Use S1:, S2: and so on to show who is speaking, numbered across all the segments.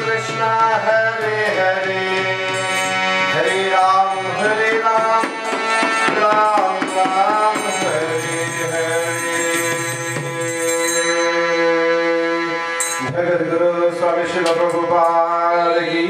S1: Krishna, Hare Hare, Hare Ram, Ram Ram, Hare Hare. Jagat Guru Swami Srila Prabhupada ki.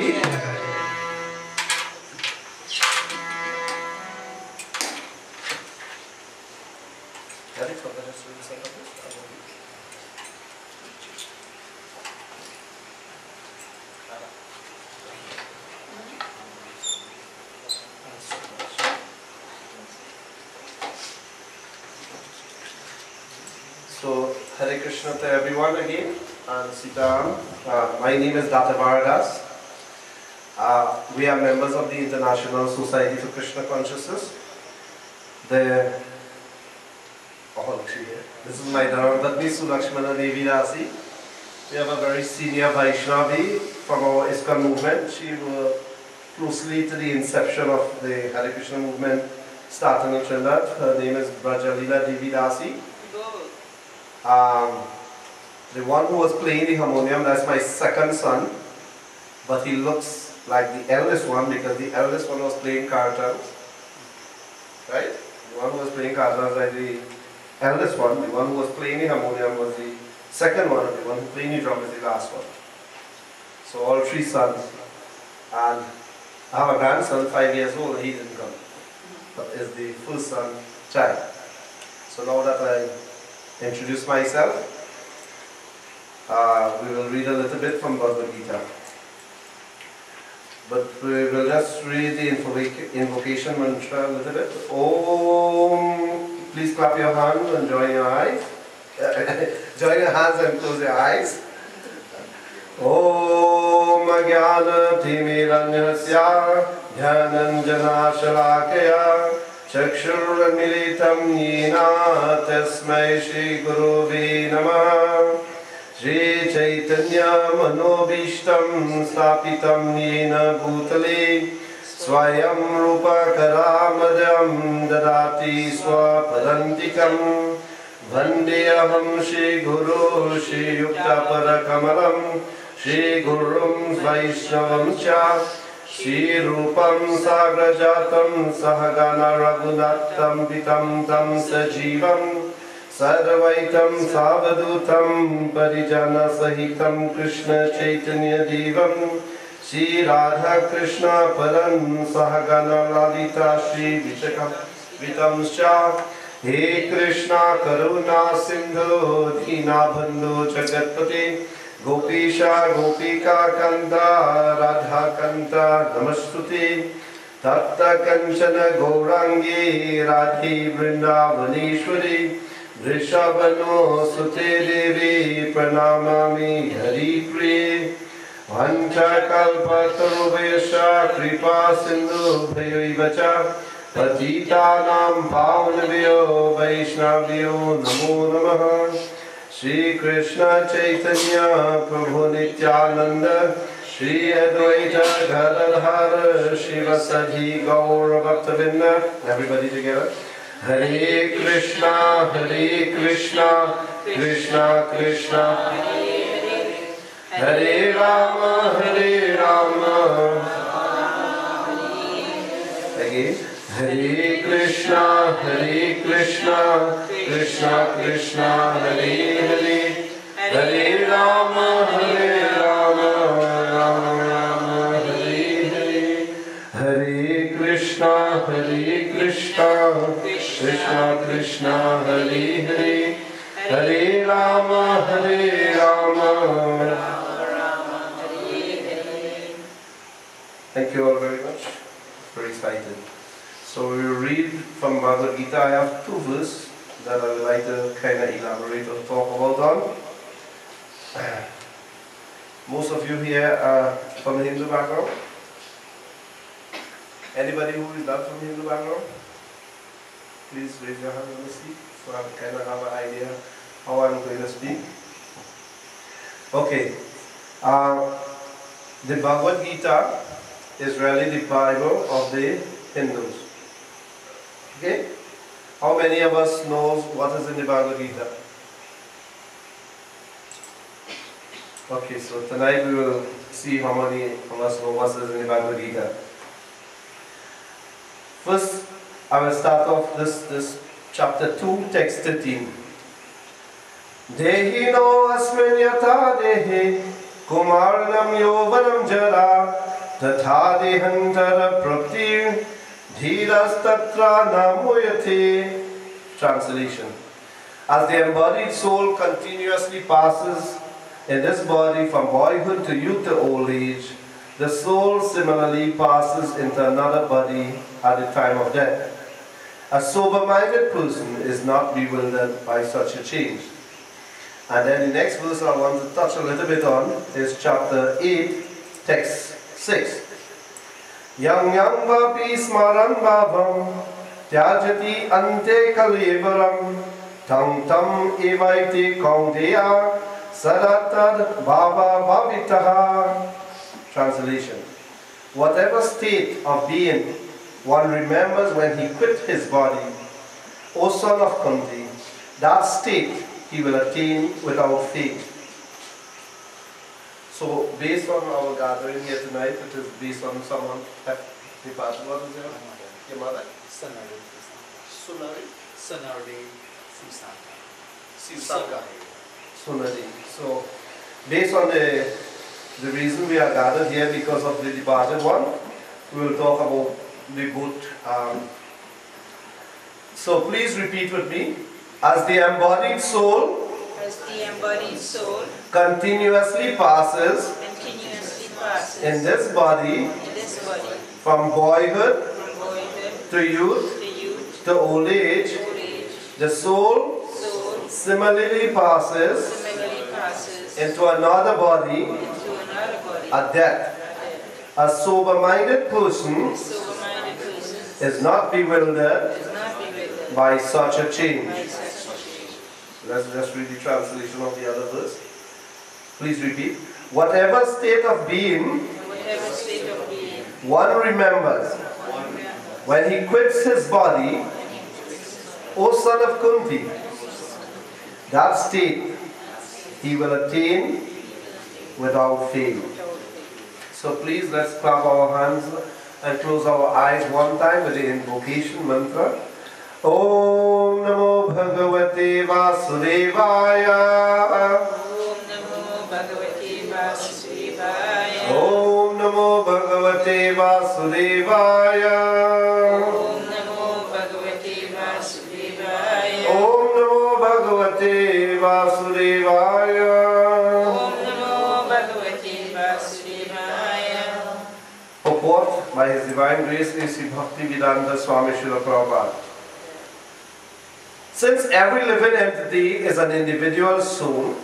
S1: So, Hare Krishna to everyone again, and Sitaram. My name is Dattavara Dasa. We are members of the International Society for Krishna Consciousness. This is my Dharmadhatni Sulakshmana Devi Dasi. We have a very senior Vaishnavi from our ISKCON movement. She was closely to the inception of the Hare Krishna movement starting in Trinidad. Her name is Brajalila Devi Dasi. The one who was playing the harmonium, that's my second son, but he looks like the eldest one because the eldest one was playing kartals, right? The one who was playing kartals like the eldest one, the one who was playing the harmonium was the second one, and the one who playing the drum is the last one. So all three sons, and I have a grandson, 5 years old, he didn't come, but is the first son child. So now that I introduce myself, we will read a little bit from Bhagavad Gita. But we will just read the invocation mantra a little bit. Om. Please clap your hands and join your eyes. Join your hands and close your eyes. Om Jnana Timiranyasya Dhyananjana Shalakaya Chakshurmilitam Yena Tasmai Shri Guruve Namah Shri Chaitanya Manobishtam Stapitam Yena Bhutale Swayam Rupa Karamadam Dadati Swapadantikam Vandeyaham Shri Guru Shri Yukta Parakamalam Shri Gurum Vaishnavam Cha Shri Rupam Sagrajatam Sahagana Raghunattam Vitam Tam Sajivam Sarvaitam Savadutam Parijana Sahitam Krishna Chaitanya Devam Shri Radha Krishna Param Sahagana Lalita Shri Vitam Scha He Krishna Karuna Sindhu Dina Bandhu Jagatpate Gopisha Gopika Kanta Radha Kanta Namastuti Tatta Kanchana Gaurangi Radhi Vrindavaneshwari Vrishabhano Sute Devi Pranamami Hari Priye Vancha Kalpatarubhesha Kripa Sindhu Bhayaivacha Patitanam Pavanabhyo Vaishnavyo Namo Namaha Shri Krishna Chaitanya Prabhu Nityananda Shri Advaita Gadadhara Shivasadi Gaura Bhaktavinda. Everybody together. Hare Krishna, Krishna Krishna, Hare Rama, again. Hare Krishna, Krishna Krishna, Hare Hare, Hare Rama, Rama Rama, Hare Hare, Hare Krishna, Krishna Krishna, Hare Hare, Hare Rama, Rama Thank you all very much. Very excited. So we will read from Bhagavad Gita. I have two verses that I would like to kind of elaborate or talk about on. Most of you here are from the Hindu background. Anybody who is not from the Hindu background? Please raise your hand on the seat so I kind of have an idea how I'm going to speak. Okay. The Bhagavad Gita is really the Bible of the Hindus. Okay? How many of us knows what is in the Bhagavad Gita? Okay, so tonight we will see how many of us know what is in the Bhagavad Gita. First, I will start off this chapter 2, text 13. Dehi no asmin yata dehi kumarnam yovanam jara tatha dehantara praptir dhiras tatra namuyate. Translation. As the embodied soul continuously passes in this body from boyhood to youth to old age, the soul similarly passes into another body at the time of death. A sober-minded person is not bewildered by such a change. And then the next verse I want to touch a little bit on is chapter 8, text 6. Yang yang vapi smaran bhavam tyajati ante kalevaram tam tam evaiti kaundeya sadatad bhava bhavitaha. Translation. Whatever state of being one remembers when he quit his body, O son of Kunti, that state he will attain without faith. So, based on our gathering here tonight, it is based on someone. Kripalu, what is your mother?
S2: Sanari.
S1: Sunari?
S2: Sanari.
S1: Sivsaka. Sunari. So, based on the reason we are gathered here because of the departed one, we will talk about the both. So please repeat with me. As the embodied soul continuously passes in this body from boyhood to youth to old age, the soul similarly passes into another body at death. A sober-minded person is not bewildered by such a change. Let's just read the translation of the other verse. Please repeat. Whatever state of being one remembers when he quits his body, O son of Kunti, that state he will attain without fail. So please let's clap our hands and close our eyes one time with the invocation mantra. Om Namo Bhagavate Vasudevaya.
S3: Om Namo Bhagavate Vasudevaya.
S1: Om Namo Bhagavate Vasudevaya.
S3: Om Namo Bhagavate Vasudevaya.
S1: Om Namo Bhagavate Vasudevaya.
S3: Om Namo Bhagavate Vasudevaya.
S1: Purport by His Divine Grace A.C. Bhaktivedanta Swami Srila Prabhupada. Since every living entity is an individual soul,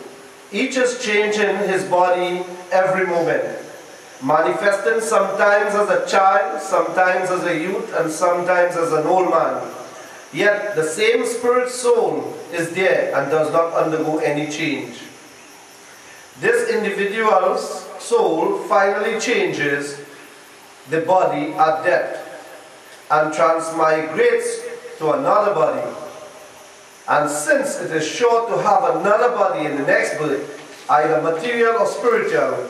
S1: each is changing his body every moment, manifesting sometimes as a child, sometimes as a youth, and sometimes as an old man. Yet the same spirit soul is there and does not undergo any change. This individual's soul finally changes the body at death and transmigrates to another body. And since it is sure to have another body in the next birth, either material or spiritual,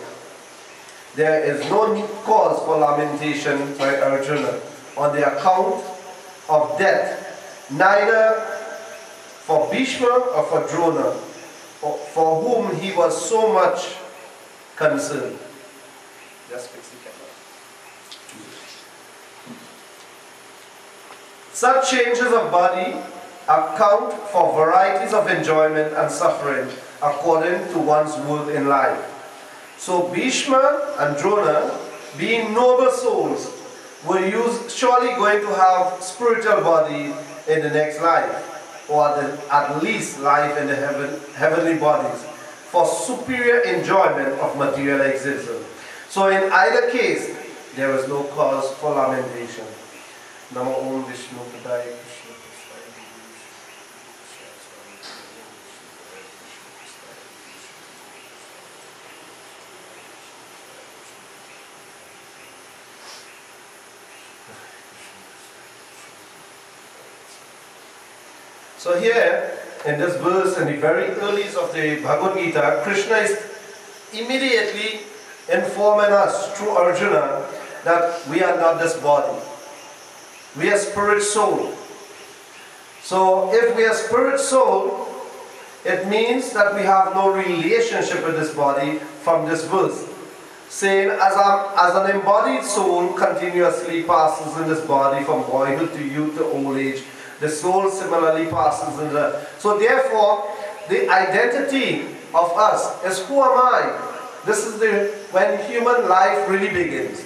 S1: there is no cause for lamentation by Arjuna on the account of death, neither for Bhishma or for Drona, for whom he was so much concerned. Just fix the camera. Such changes of body account for varieties of enjoyment and suffering according to one's work in life. So Bhishma and Drona, being noble souls, were surely going to have spiritual body in the next life, or at least life in the heavenly bodies, for superior enjoyment of material existence. So in either case, there is no cause for lamentation. Namo Om Vishnu Padaya Krishna. So here, in this verse, in the very earliest of the Bhagavad Gita, Krishna is immediately informing us through Arjuna that we are not this body. We are spirit soul. So if we are spirit soul, it means that we have no relationship with this body from this verse. Saying, as an embodied soul continuously passes in this body from boyhood to youth to old age, the soul similarly passes in the... So therefore, the identity of us is, who am I? This is when human life really begins.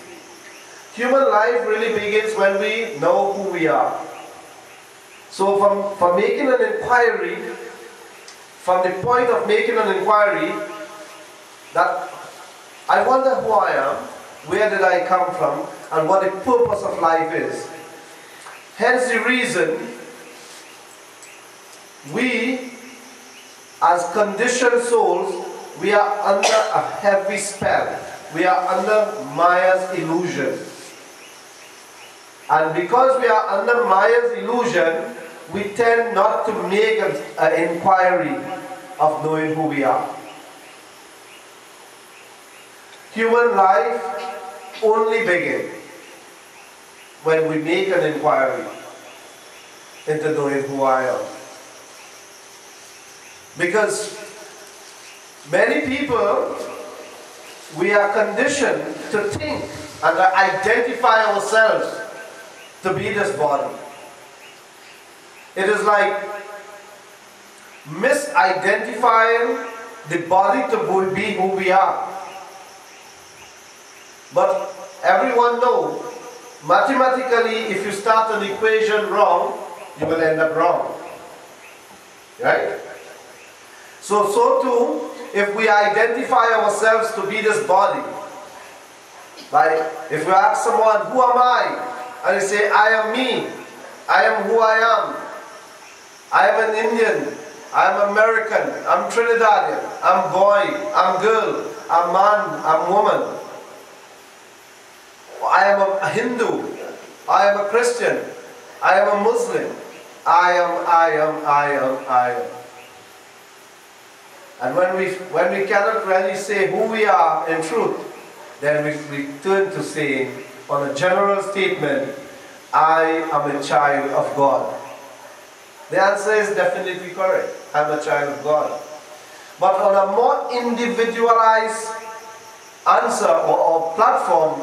S1: Human life really begins when we know who we are. So from making an inquiry, from the point of making an inquiry, that I wonder who I am, where did I come from, and what the purpose of life is. Hence the reason we, as conditioned souls, we are under a heavy spell. We are under Maya's illusion. And because we are under Maya's illusion, we tend not to make an inquiry of knowing who we are. Human life only begins when we make an inquiry into knowing who I am. Because many people, we are conditioned to think and to identify ourselves to be this body. It is like misidentifying the body to be who we are. But everyone knows, mathematically, if you start an equation wrong, you will end up wrong. Right? So too, if we identify ourselves to be this body, like if we ask someone, who am I? And they say, I am me. I am who I am. I am an Indian. I am American. I'm Trinidadian. I'm boy. I'm girl. I'm man. I'm woman. I am a Hindu. I am a Christian. I am a Muslim. I am. And when we cannot really say who we are in truth, then we turn to saying, on a general statement, I am a child of God. The answer is definitely correct. I'm a child of God. But on a more individualized answer or platform,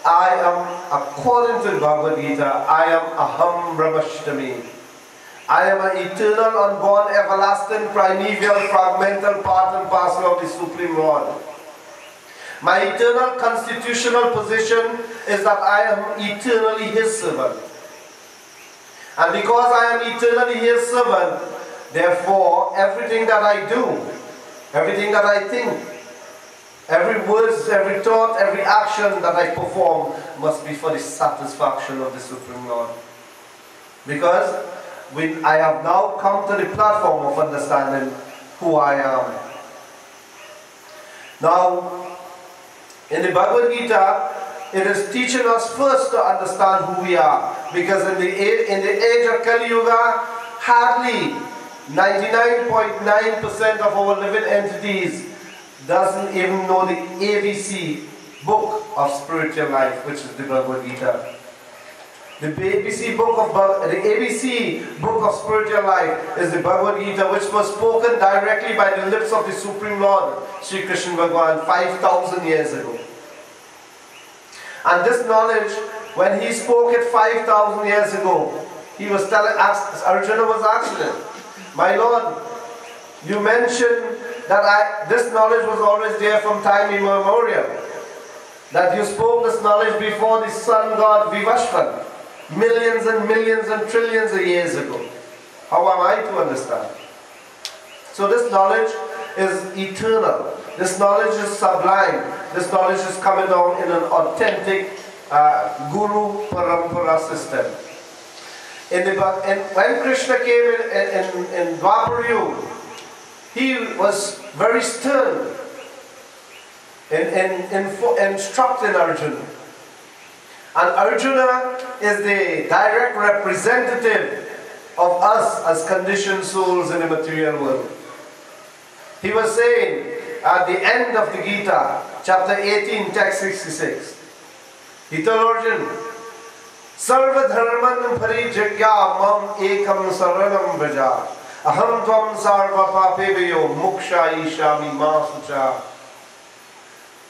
S1: I am, according to the Bhagavad Gita, I am Aham Brahmashtami. I am an eternal, unborn, everlasting, primeval, fragmental part and parcel of the Supreme Lord. My eternal constitutional position is that I am eternally His servant. And because I am eternally His servant, therefore everything that I do, everything that I think, every word, every thought, every action that I perform must be for the satisfaction of the Supreme Lord. Because I have now come to the platform of understanding who I am. Now, in the Bhagavad Gita, it is teaching us first to understand who we are. Because in the age of Kali Yuga, hardly 99.9% of our living entities doesn't even know the ABC book of spiritual life, which is the Bhagavad Gita. The ABC book of spiritual life is the Bhagavad Gita, which was spoken directly by the lips of the Supreme Lord, Sri Krishna Bhagavan, 5,000 years ago. And this knowledge, when he spoke it 5,000 years ago, he was Arjuna was asking him, my Lord, you mentioned that this knowledge was always there from time immemorial. That you spoke this knowledge before the sun god Vivashvan, millions and millions and trillions of years ago. How am I to understand? So this knowledge is eternal. This knowledge is sublime. This knowledge is coming down in an authentic Guru Parampara system. When Krishna came in Dwapara Yuga, he was very stern in instructing Arjuna. And Arjuna is the direct representative of us as conditioned souls in the material world. He was saying at the end of the Gita, chapter 18, text 66. He told Arjuna, Sarva dharman parijagya mam ekam saranam vraja aham tvam sarva papevayo muksha ishami ma sucha.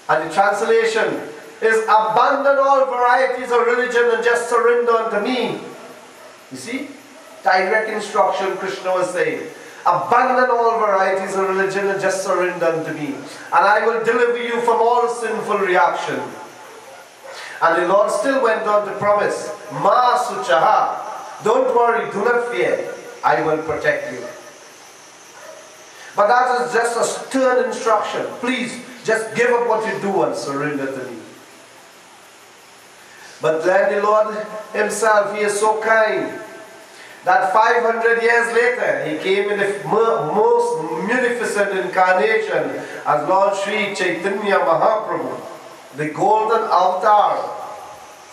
S1: And the translation is, abandon all varieties of religion and just surrender unto me. You see? Direct instruction Krishna was saying. Abandon all varieties of religion and just surrender unto me. And I will deliver you from all sinful reaction. And the Lord still went on to promise, Ma Suchaha, don't worry, do not fear, I will protect you. But that is just a stern instruction. Please, just give up what you do and surrender to me. But then the Lord himself, he is so kind, that 500 years later, he came in the most munificent incarnation as Lord Sri Chaitanya Mahaprabhu, the golden avatar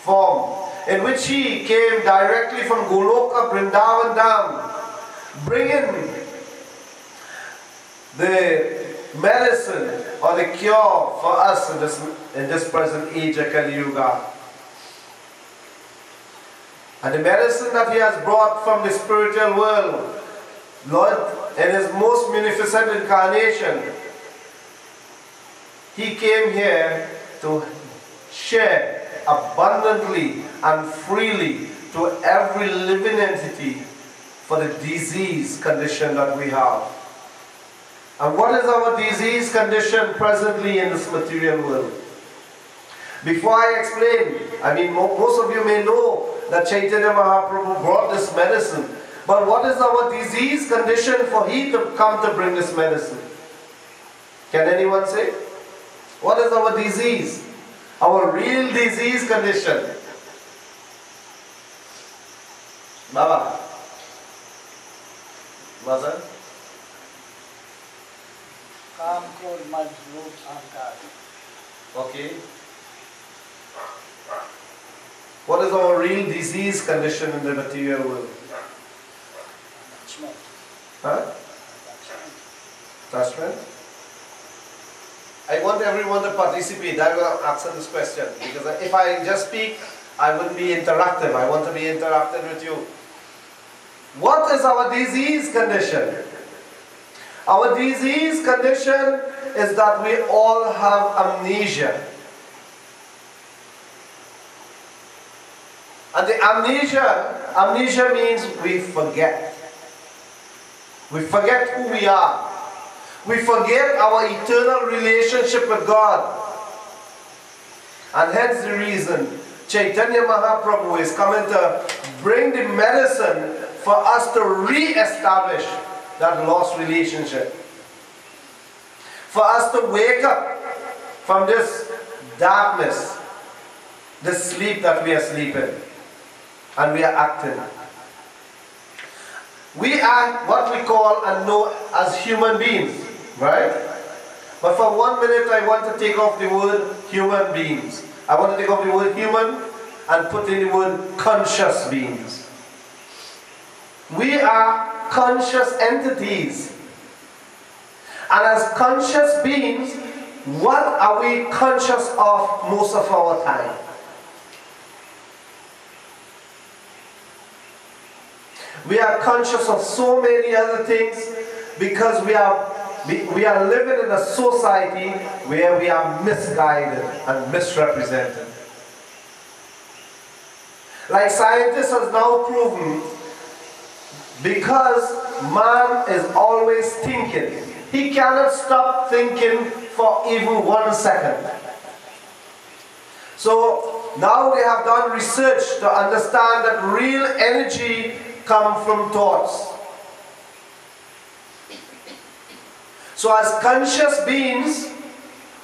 S1: form, in which he came directly from Goloka Vrindavan Dham, bringing the medicine or the cure for us in this present age of Kali Yuga. And the medicine that he has brought from the spiritual world, Lord, in his most munificent incarnation, he came here to share abundantly and freely to every living entity for the disease condition that we have. And what is our disease condition presently in this material world? Before I explain, I mean, most of you may know that Chaitanya Mahaprabhu brought this medicine. But what is our disease condition for he to come to bring this medicine? Can anyone say? What is our disease? Our real disease condition? Baba? Mother?
S2: Kam, Krodh, Madh, Lobh, Ahankar.
S1: Okay. What is our real disease condition in the material world?
S2: Attachment.
S1: Huh? Attachment? I want everyone to participate. I will answer this question because if I just speak, I wouldn't be interactive. I want to be interactive with you. What is our disease condition? Our disease condition is that we all have amnesia. And the amnesia means we forget. We forget who we are. We forget our eternal relationship with God. And hence the reason Chaitanya Mahaprabhu is coming to bring the medicine for us to re-establish that lost relationship. For us to wake up from this darkness, this sleep that we are sleeping. And we are acting. We are what we call and know as human beings, right? But for 1 minute I want to take off the word human beings. I want to take off the word human and put in the word conscious beings. We are conscious entities. And as conscious beings, what are we conscious of most of our time? We are conscious of so many other things because we are living in a society where we are misguided and misrepresented. Like scientists have now proven, because man is always thinking, he cannot stop thinking for even 1 second. So now they have done research to understand that real energy come from thoughts. So as conscious beings,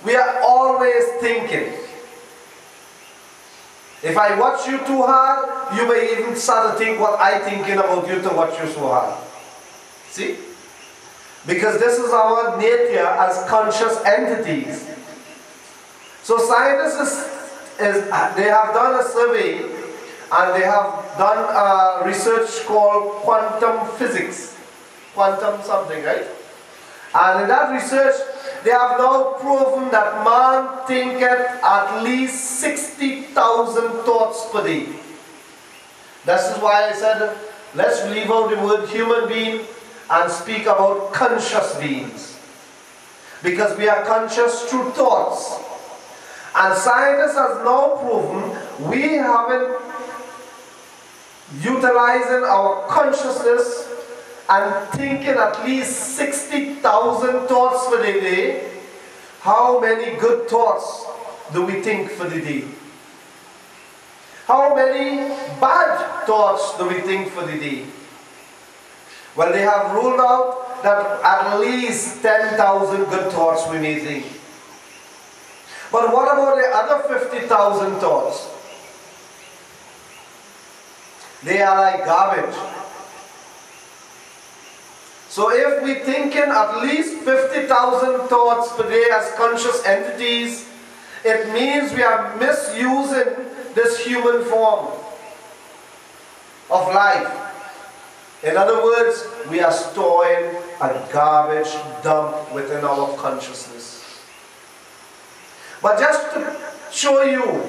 S1: we are always thinking. If I watch you too hard, you may even start to think what I'm thinking about you to watch you so hard. See? Because this is our nature as conscious entities. So scientists they have done a survey and they have done a research called quantum physics. Quantum something, right? And in that research, they have now proven that man thinketh at least 60,000 thoughts per day. This is why I said, let's leave out the word human being and speak about conscious beings. Because we are conscious through thoughts. And scientists have now proven we haven't utilizing our consciousness and thinking at least 60,000 thoughts for the day. How many good thoughts do we think for the day? How many bad thoughts do we think for the day? Well, they have ruled out that at least 10,000 good thoughts we may think. But what about the other 50,000 thoughts? They are like garbage. So if we thinking at least 50,000 thoughts per day as conscious entities, it means we are misusing this human form of life. In other words, we are storing a garbage dump within our consciousness. But just to show you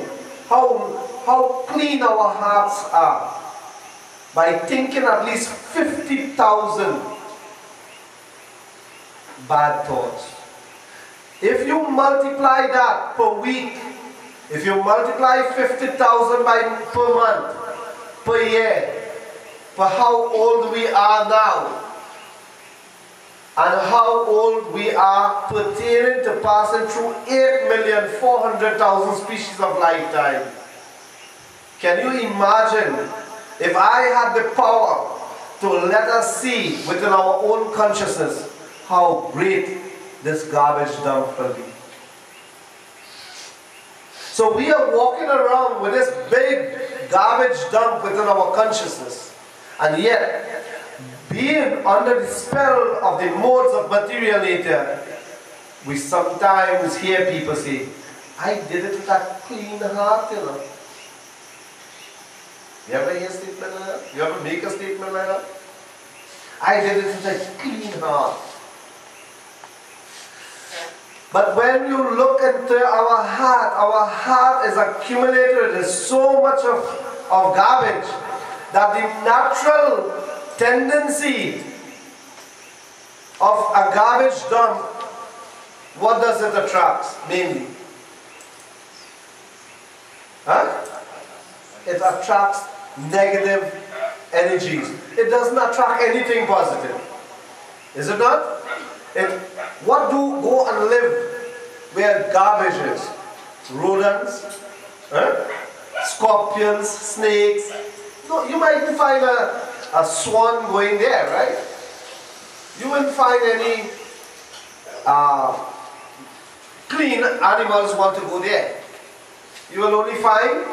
S1: how clean our hearts are, by thinking at least 50,000 bad thoughts. If you multiply that per week, if you multiply 50,000 per month, per year, for how old we are now, and how old we are pertaining to passing through 8,400,000 species of lifetime. Can you imagine if I had the power to let us see within our own consciousness how great this garbage dump will be? So we are walking around with this big garbage dump within our consciousness. And yet, being under the spell of the modes of material nature, we sometimes hear people say, I did it with a clean heart, you know. You ever hear a statement like that? You ever make a statement like that? I did it with a clean heart. But when you look into our heart is accumulated with so much of garbage that the natural tendency of a garbage dump, what does it attract mainly? It attracts negative energies. It doesn't attract anything positive. Is it not? What do go and live where garbage is? Rodents, scorpions, snakes. No, you might find a swan going there, right? You wouldn't find any clean animals want to go there. You will only find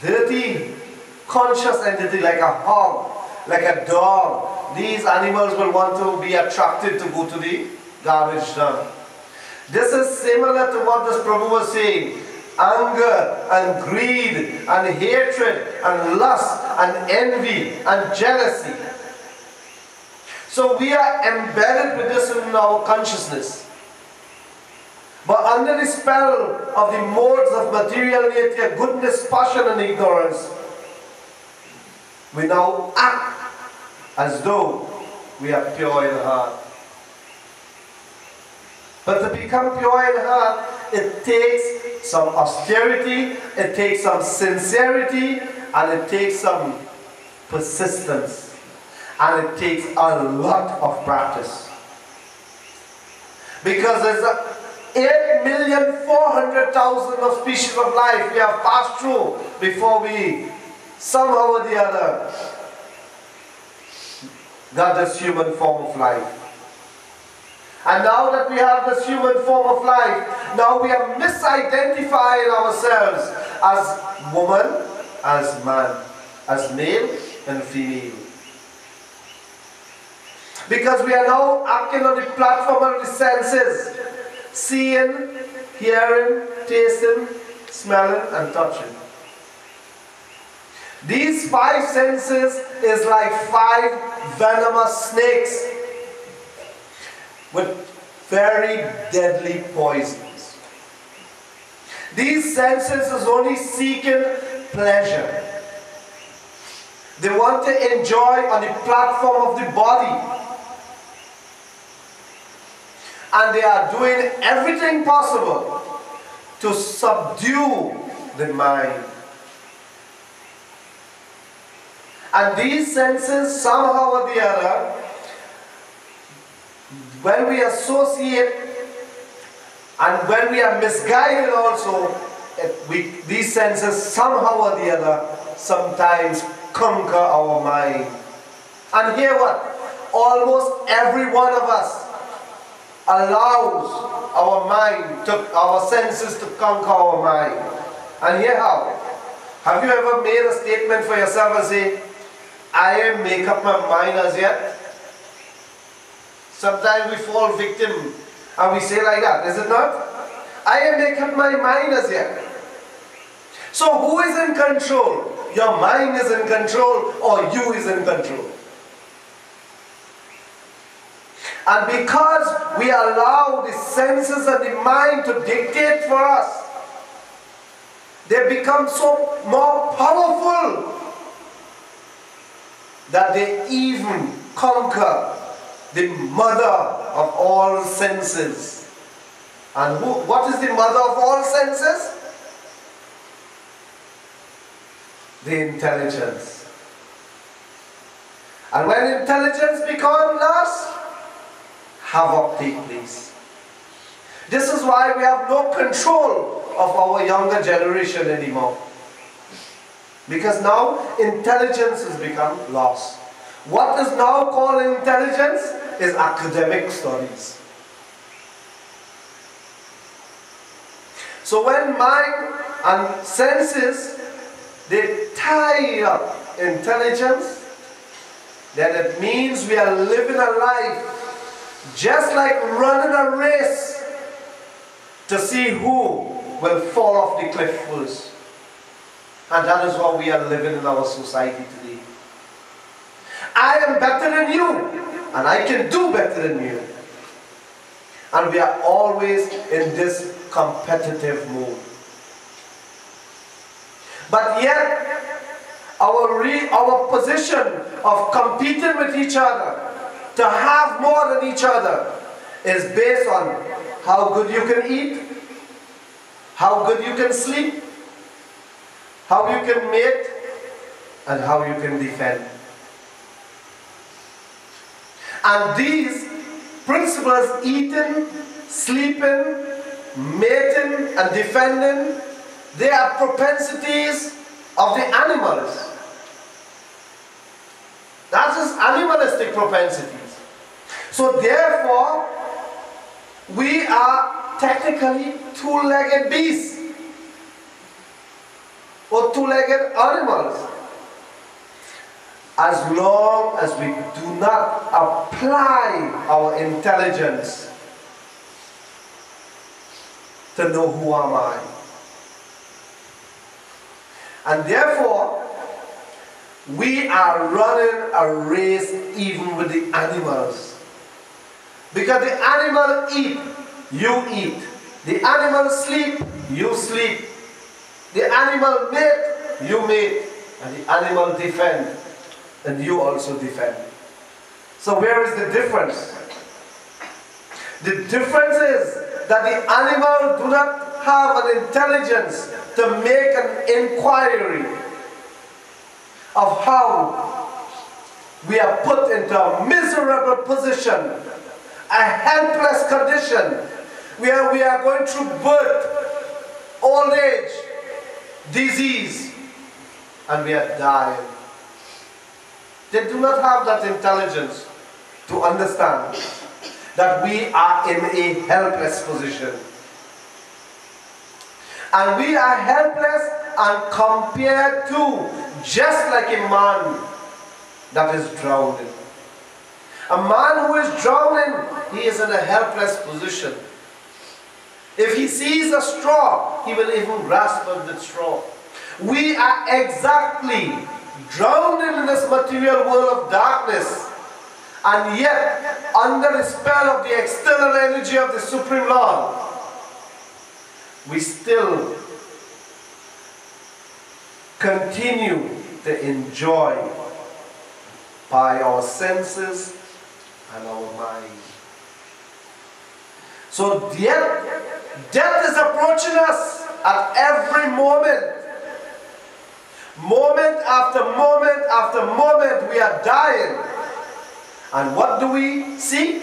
S1: dirty, conscious entity like a hog, like a dog. These animals will want to be attracted to go to the garbage dump. This is similar to what this Prabhu was saying. Anger and greed and hatred and lust and envy and jealousy. So we are embedded with this in our consciousness. But under the spell of the modes of material nature, goodness, passion and ignorance, we now act as though we are pure in heart. But to become pure in heart, it takes some austerity, it takes some sincerity, and it takes some persistence. And it takes a lot of practice. Because there's 8,400,000 of species of life we have passed through before we somehow or the other got this human form of life. And now that we have this human form of life, now we are misidentifying ourselves as woman, as man, as male and female. Because we are now acting on the platform of the senses, seeing, hearing, tasting, smelling and touching. These 5 senses is like 5 venomous snakes with very deadly poisons. These senses is only seeking pleasure. They want to enjoy on the platform of the body. And they are doing everything possible to subdue the mind. And these senses, somehow or the other, when we associate and when we are misguided also, these senses somehow or the other sometimes conquer our mind. And hear what? Almost every one of us allows our mind, our senses to conquer our mind. And hear how. Have you ever made a statement for yourself and say, I ain't make up my mind as yet? Sometimes we fall victim and we say like that, is it not? I ain't make up my mind as yet. So who is in control? Your mind is in control or you is in control? And because we allow the senses and the mind to dictate for us, they become so more powerful that they even conquer the mother of all senses. And what is the mother of all senses? The intelligence. And when intelligence becomes lost, havoc takes place. This is why we have no control of our younger generation anymore. Because now intelligence has become lost. What is now called intelligence is academic studies. So when mind and senses, they tie up intelligence, then it means we are living a life just like running a race to see who will fall off the cliff first. And that is what we are living in our society today. I am better than you, and I can do better than you. And we are always in this competitive mode. But yet, our position of competing with each other, to have more than each other, is based on how good you can eat, how good you can sleep, how you can mate, and how you can defend. And these principles, eating, sleeping, mating, and defending, they are propensities of the animals. That is animalistic propensities. So therefore, we are technically two-legged beasts or two-legged animals, as long as we do not apply our intelligence to know who am I. And therefore, we are running a race even with the animals. Because the animal eat, you eat. The animal sleep, you sleep. The animal mate, you mate. And the animal defend, and you also defend. So where is the difference? The difference is that the animal do not have an intelligence to make an inquiry of how we are put into a miserable position, a helpless condition, where we are going through birth, old age, disease, and we are dying. They do not have that intelligence to understand that we are in a helpless position. And we are helpless and compared to just like a man that is drowning. A man who is drowning, he is in a helpless position. If he sees a straw, he will even grasp at the straw. We are exactly drowning in this material world of darkness. And yet, under the spell of the external energy of the Supreme Lord, we still continue to enjoy by our senses and our mind. So death is approaching us at every moment. Moment after moment after moment, we are dying. And what do we seek?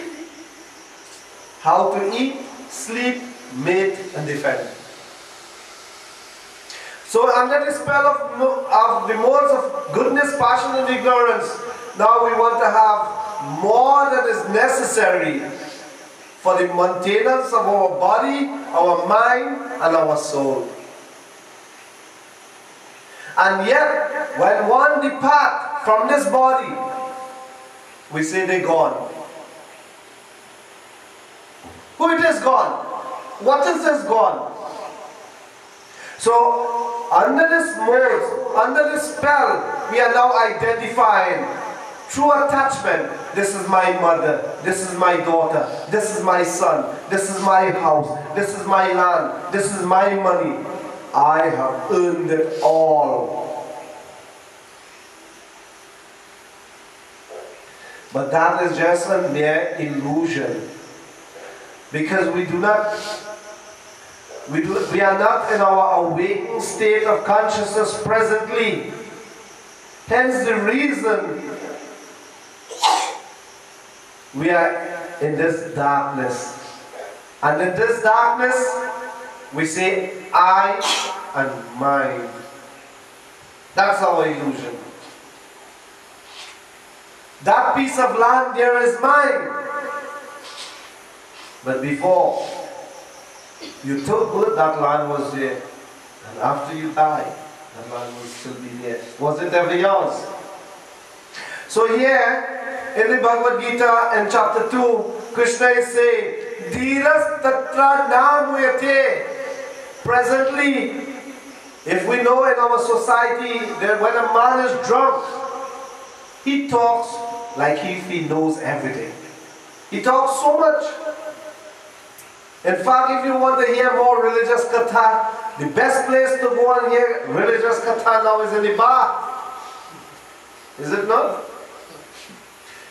S1: How to eat, sleep, mate, and defend. So under the spell of the modes of goodness, passion, and ignorance, now we want to have more than is necessary for the maintenance of our body, our mind, and our soul. And yet, when one depart from this body, we say they're gone. Who it is gone? What is this gone? So, under this mode, under this spell, we are now identifying through attachment. This is my mother, this is my daughter, this is my son, this is my house, this is my land, this is my money. I have earned it all. But that is just a mere illusion. Because we are not in our awakened state of consciousness presently. Hence the reason we are in this darkness. And in this darkness, we say, I and mine. That's our illusion. That piece of land there is mine. But before you took birth, that land was there. And after you die, that land will still be there. Was it ever yours? So here, in the Bhagavad Gita, in chapter 2, Krishna is saying, Dhiras tatra namuyate. Presently, if we know in our society that when a man is drunk, he talks like if he knows everything. He talks so much. In fact, if you want to hear more religious katha, the best place to go and hear religious katha now is in the bar. Is it not?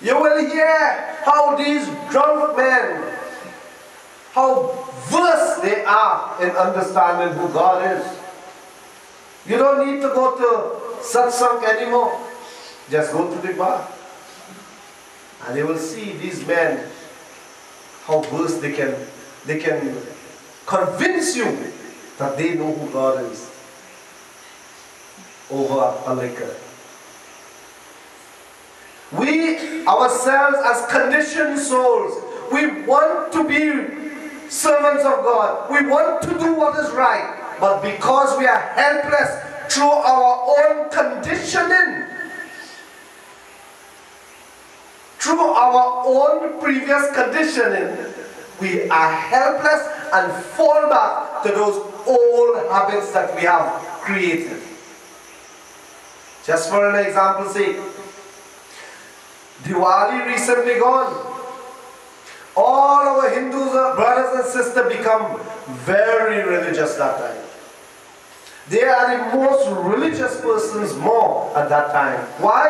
S1: You will hear how these drunk men, how versed they are in understanding who God is. You don't need to go to satsang anymore. Just go to the bar. And you will see these men, how versed they can convince you that they know who God is over a liquor. We ourselves as conditioned souls, we want to be servants of God. We want to do what is right. But because we are helpless through our own conditioning, through our own previous conditioning, we are helpless and fall back to those old habits that we have created. Just for an example's sake, Diwali recently gone. All our Hindus, brothers and sisters, become very religious that time. They are the most religious persons more at that time. Why?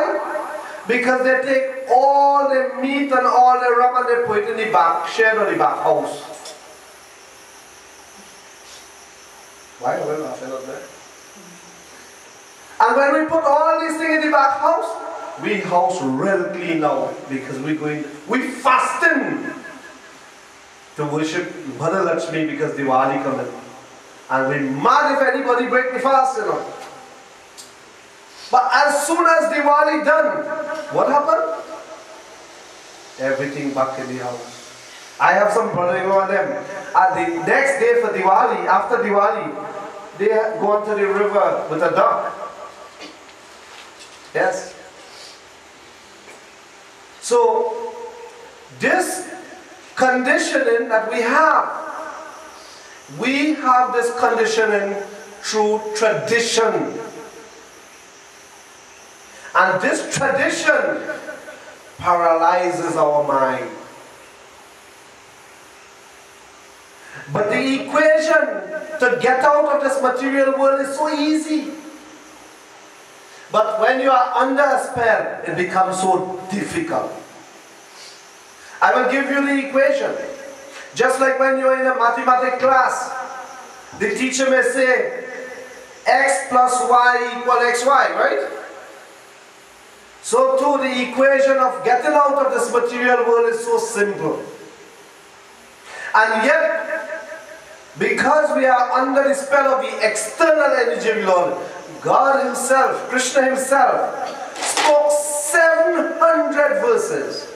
S1: Because they take all the meat and all the rum and they put it in the back shed or the back house. Why are we laughing at that? And when we put all these things in the back house, we house real clean now because we fasting to worship Mother Lakshmi because Diwali coming. And we mad if anybody break the fast, you know. But as soon as Diwali done, what happened? Everything back in the house. I have some brother-in-law and them. And the next day for Diwali, after Diwali, they go to the river with a duck. Yes. So, this conditioning that we have this conditioning through tradition. And this tradition paralyzes our mind. But the equation to get out of this material world is so easy. But when you are under a spell, it becomes so difficult. I will give you the equation. Just like when you are in a mathematics class, the teacher may say, x plus y equal xy, right? So too, the equation of getting out of this material world is so simple. And yet, because we are under the spell of the external energy world, God Himself, Krishna Himself, spoke 700 verses.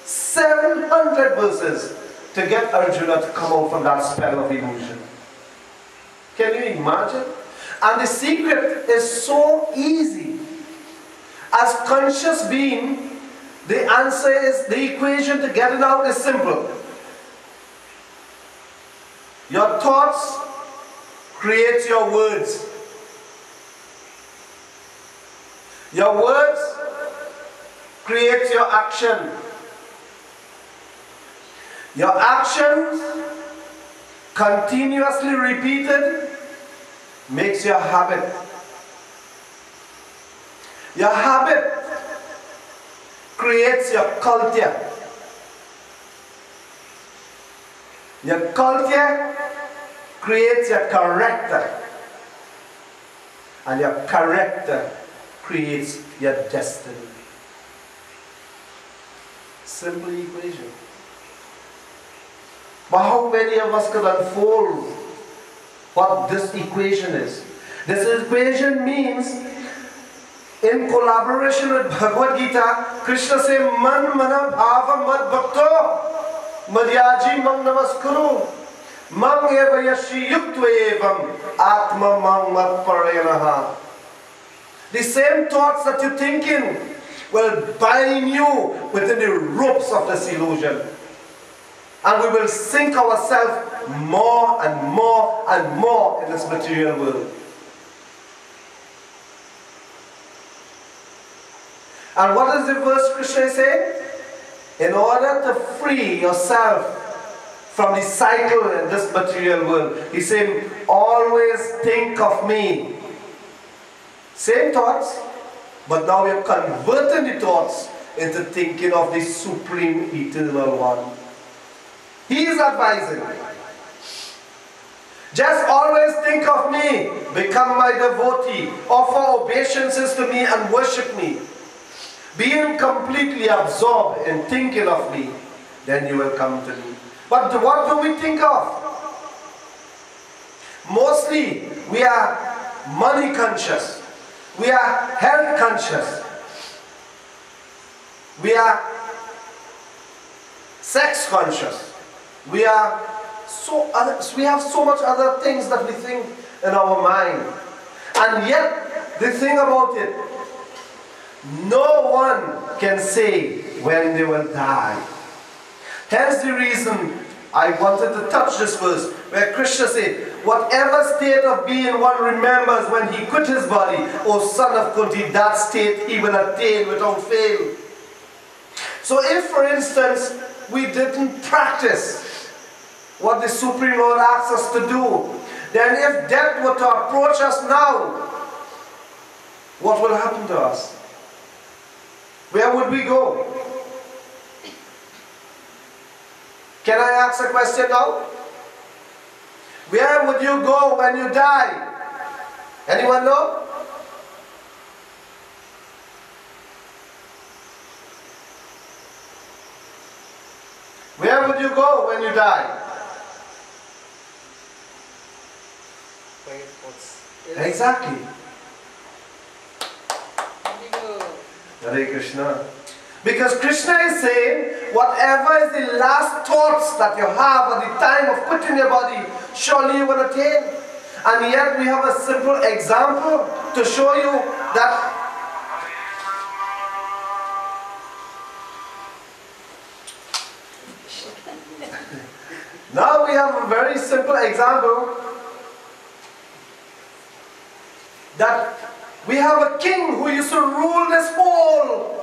S1: 700 verses to get Arjuna to come out from that spell of illusion. Can you imagine? And the secret is so easy. As conscious being, the answer is, the equation to get it out is simple. Your thoughts create your words. Your words create your action. Your actions, continuously repeated, makes your habit. Your habit creates your culture. Your culture creates your character. And your character creates your destiny. Simple equation. But how many of us could unfold what this equation is? This equation means, in collaboration with Bhagavad Gita, Krishna says, Man mana bhava mad bhakto madhyaji mam namaskuru mam eva yashi yuktva evam atma mam mad parayanaha. The same thoughts that you're thinking will bind you within the ropes of this illusion. And we will sink ourselves more and more and more in this material world. And what does the verse Krishna say? In order to free yourself from the cycle in this material world, he's saying, always think of me. Same thoughts, but now you're converting the thoughts into thinking of the Supreme Eternal One. He is advising. Just always think of me, become my devotee, offer obeisances to me and worship me. Being completely absorbed in thinking of me, then you will come to me. But what do we think of? Mostly, we are money conscious. We are health conscious. We are sex conscious. We have so much other things that we think in our mind. And yet, the thing about it, no one can say when they will die. Hence the reason I wanted to touch this verse, where Krishna said, whatever state of being one remembers when he quit his body, O son of Kunti, that state he will attain without fail. So if, for instance, we didn't practice what the Supreme Lord asks us to do, then if death were to approach us now, what will happen to us? Where would we go? Can I ask a question now? Where would you go when you die? Anyone know? Where would you go when you die? Exactly. Hare Krishna. Because Krishna is saying, whatever is the last thoughts that you have at the time of quitting your body, surely you will attain. And yet we have a simple example to show you that now we have a very simple example that we have a king who used to rule this whole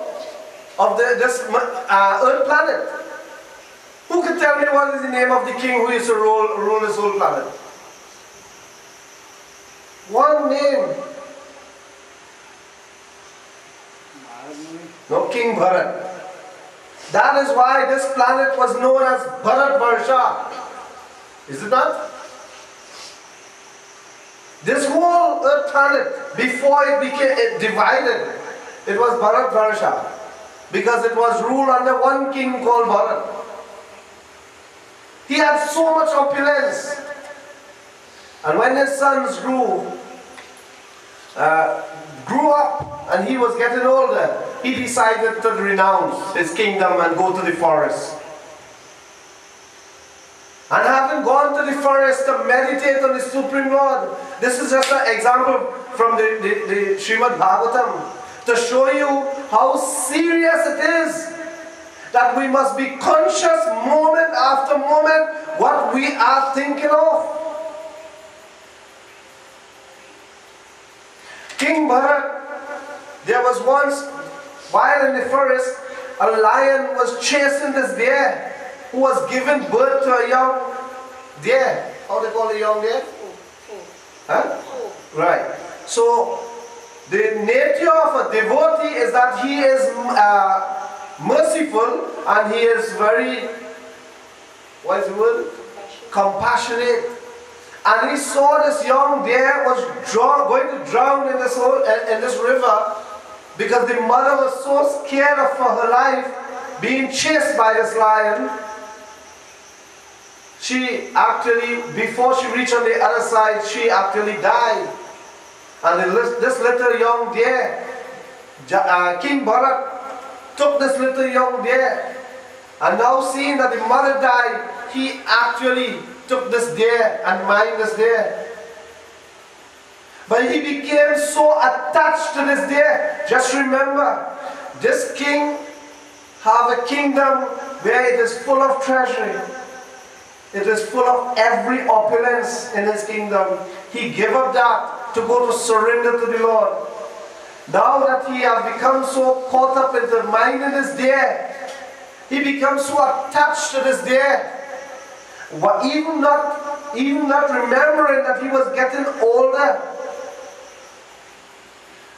S1: of this earth planet. Who can tell me what is the name of the king who is to rule this whole planet? One name. No, King Bharat. That is why this planet was known as Bharat Varsha. Is it not? This whole earth planet, before it became divided, it was Bharat Varsha. Because it was ruled under one king called Bharat. He had so much opulence. And when his sons grew up and he was getting older, he decided to renounce his kingdom and go to the forest. And having gone to the forest to meditate on the Supreme Lord, this is just an example from the Srimad Bhagavatam to show you how serious it is that we must be conscious moment after moment what we are thinking of. King Bharat, there was once, while in the forest, a lion was chasing this deer who was giving birth to a young deer. How do they call a young deer? Huh? Right. So, the nature of a devotee is that he is merciful and he is very, what is the word? Compassionate. And he saw this young deer was going to drown in this river because the mother was so scared for her life being chased by this lion. She actually, before she reached on the other side, she actually died. And this little young deer, King Bharat, took this little young deer. And now seeing that the mother died, he actually took this deer and mined this deer. But he became so attached to this deer. Just remember, this king have a kingdom where it is full of treasury. It is full of every opulence in his kingdom. He gave up that to go to surrender to the Lord. Now that he has become so caught up into minding this deer, he becomes so attached to this deer. Even not remembering that he was getting older.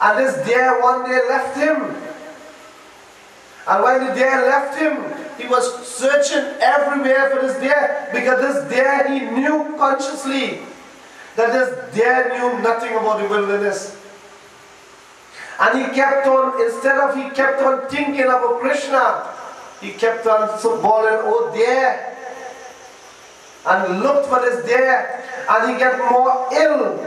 S1: And this deer one day left him. And when the deer left him, he was searching everywhere for this deer, because this deer, he knew consciously that this deer knew nothing about the wilderness. And he kept on, he kept on thinking about Krishna, he kept on bawling, oh deer, and looked for this deer, and he got more ill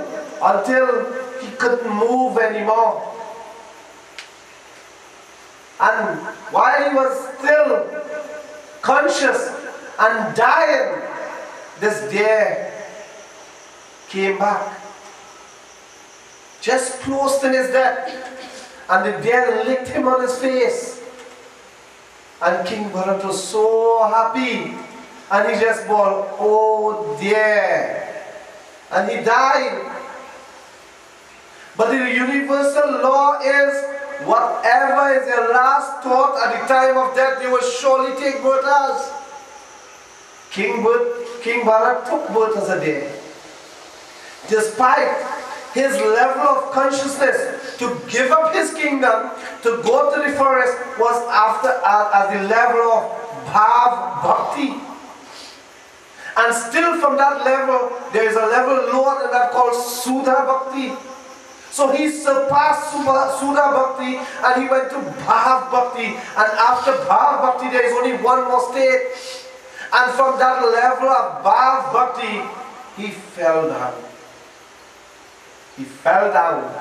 S1: until he couldn't move anymore. And while he was still conscious and dying, this deer came back, just close to his death, and the deer licked him on his face. And King Bharat was so happy, and he just bawled, oh dear, and he died. But the universal law is, whatever is your last thought at the time of death, you will surely take birth as. King Bharat took birth as a deer. Despite his level of consciousness to give up his kingdom, to go to the forest, was at the level of Bhav Bhakti. And still from that level, there is a level lower than that called Sudha Bhakti. So he surpassed Sudha Bhakti and he went to Bhav Bhakti. And after Bhav Bhakti, there is only one more state. And from that level of Bhav Bhakti, he fell down. He fell down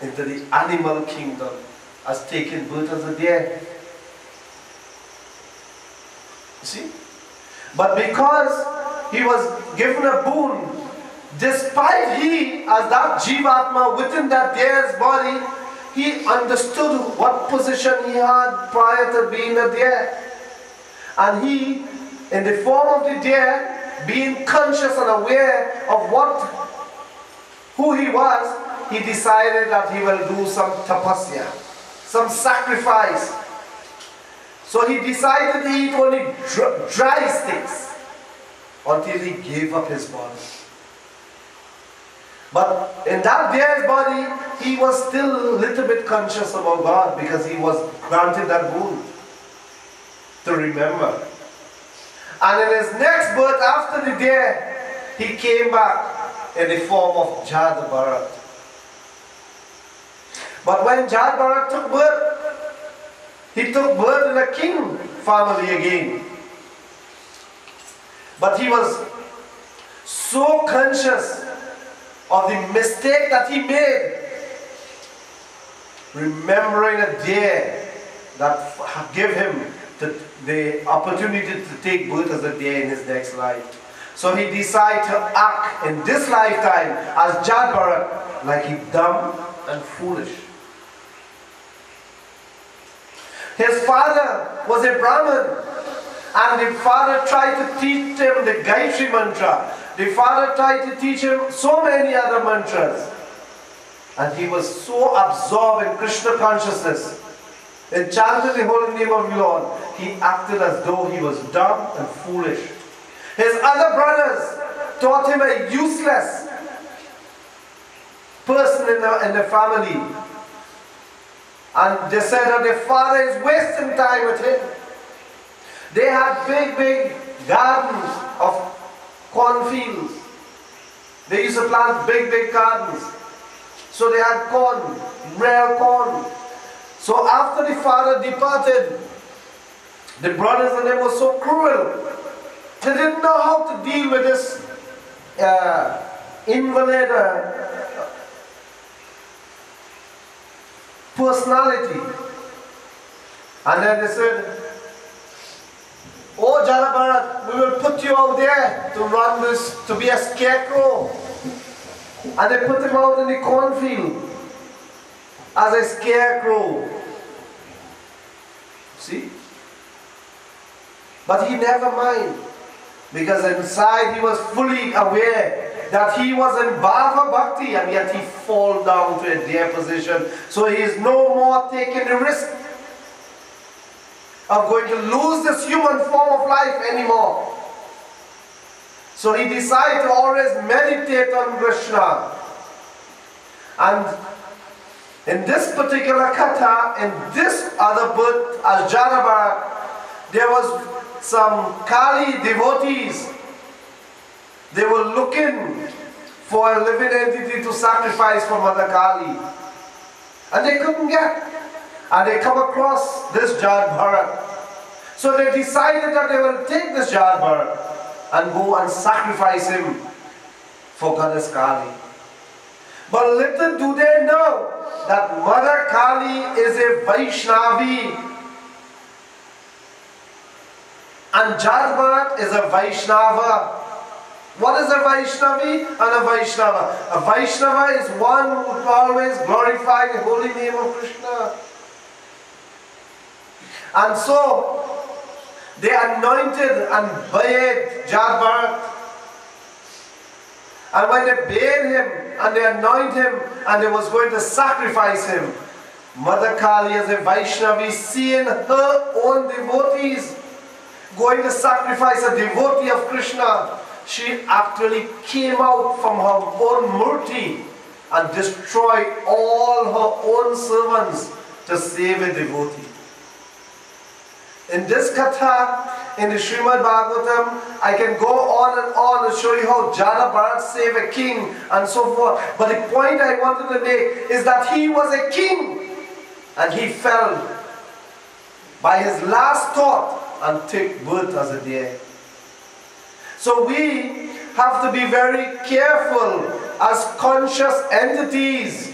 S1: into the animal kingdom as taking birth as a deer. You see? But because he was given a boon, despite he, as that Jivatma within that deer's body, he understood what position he had prior to being a deer. And he, in the form of the deer, being conscious and aware of who he was, he decided that he will do some tapasya, some sacrifice. So he decided to eat only dry sticks until he gave up his body. But in that dear's body, he was still a little bit conscious about God because he was granted that boon to remember. And in his next birth after the deer, he came back in the form of Dattavara. But when Dattavara took birth, he took birth in a king family again. But he was so conscious of the mistake that he made, remembering a deer that gave him the opportunity to take birth as a deer in his next life. So he decided to act in this lifetime as Dattavara like he dumb and foolish. His father was a Brahmin, and the father tried to teach him the Gayatri mantra. The father tried to teach him so many other mantras. And he was so absorbed in Krishna consciousness, and chanted the holy name of the Lord, he acted as though he was dumb and foolish. His other brothers taught him a useless person in the family. And they said that the father is wasting time with him. They had big gardens of cornfields. They used to plant big gardens. So they had corn, rare corn. So after the father departed, the brothers and them were so cruel. They didn't know how to deal with this invalid personality. And then they said, "Oh Dattavara, we will put you out there to run this, to be a scarecrow." And they put him out in the cornfield as a scarecrow. See? But he never mind, because inside he was fully aware that he was in Bhava Bhakti, and yet he fall down to a dear position. So he is no more taking the risk of going to lose this human form of life anymore. So he decided to always meditate on Krishna. And in this particular katha, in this other birth as Dattavara, there was some Kali devotees. They were looking for a living entity to sacrifice for Mother Kali. And they couldn't get. And they come across this Dattavara. So they decided that they will take this Dattavara and go and sacrifice him for Goddess Kali. But little do they know that Mother Kali is a Vaishnavi. And Dattavara is a Vaishnava. What is a Vaishnavi and a Vaishnava? A Vaishnava is one who always glorifies the holy name of Krishna. And so they anointed and bathed Dattavara. And when they bathed him and they anointed him and they was going to sacrifice him, Mother Kali as a Vaishnavi, seeing her own devotees going to sacrifice a devotee of Krishna, she actually came out from her own murti and destroyed all her own servants to save a devotee. In this katha, in the Srimad Bhagavatam, I can go on and show you how Dattavara saved a king and so forth. But the point I wanted to make is that he was a king and he fell by his last thought and took birth as a deer. So we have to be very careful as conscious entities.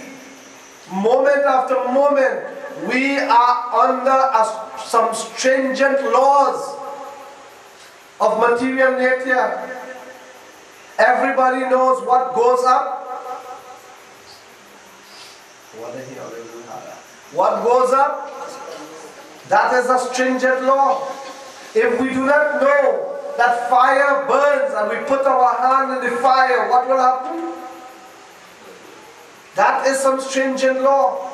S1: Moment after moment, we are under some stringent laws of material nature. Everybody knows what goes up. What goes up? That is a stringent law. If we do not know that fire burns and we put our hand in the fire, what will happen? That is some stringent law.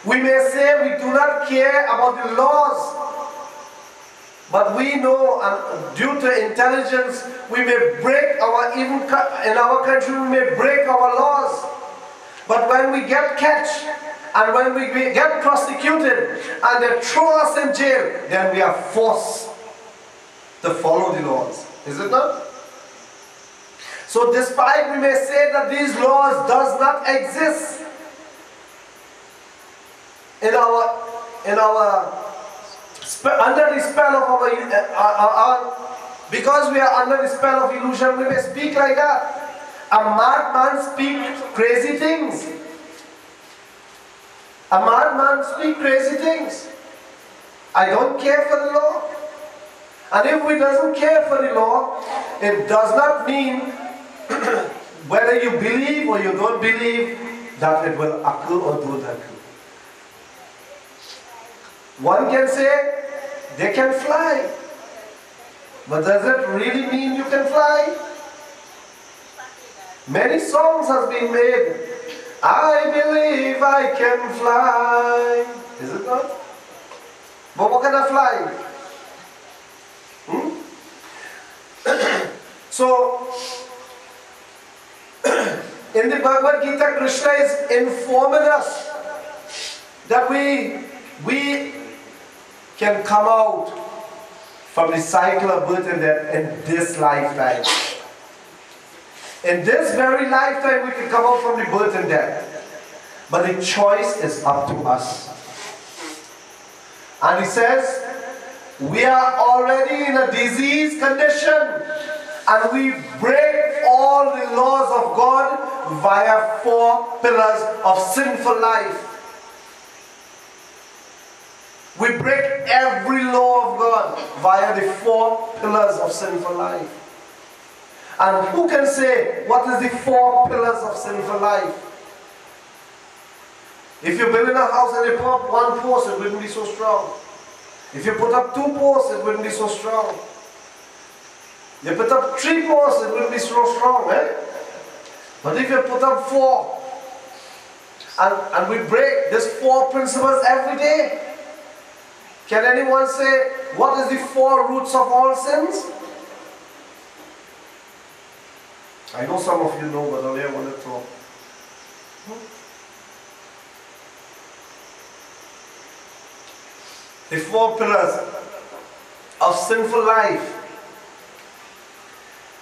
S1: We may say we do not care about the laws But we know, and due to intelligence, we may break our, even in our country, we may break our laws. But when we get catch, and when we get prosecuted, and they throw us in jail, then we are forced to follow the laws. Is it not? So despite we may say that these laws does not exist in our under the spell of our because we are under the spell of illusion, we may speak like that. A madman speaks crazy things. A madman speaks crazy things. I don't care for the law. And if we doesn't care for the law, it does not mean whether you believe or you don't believe that it will occur or don't occur. One can say they can fly, but does it really mean you can fly? Many songs have been made. I believe I can fly. Is it not? But what can I fly? So, in the Bhagavad Gita, Krishna is informing us that we can come out from the cycle of birth and death in this lifetime. In this very lifetime, we can come out from the birth and death. But the choice is up to us. And he says, we are already in a disease condition, and we break all the laws of God via 4 pillars of sinful life. We break every law of God via the 4 pillars of sinful life. And who can say what is the 4 pillars of sinful life? If you build in a house and you put up 1 post, it wouldn't be so strong. If you put up 2 posts, it wouldn't be so strong. You put up 3 posts, it wouldn't be so strong, eh? But if you put up 4, and we break these 4 principles every day, can anyone say, what is the 4 roots of all sins? I know some of you know, but only I want to talk. The 4 pillars of sinful life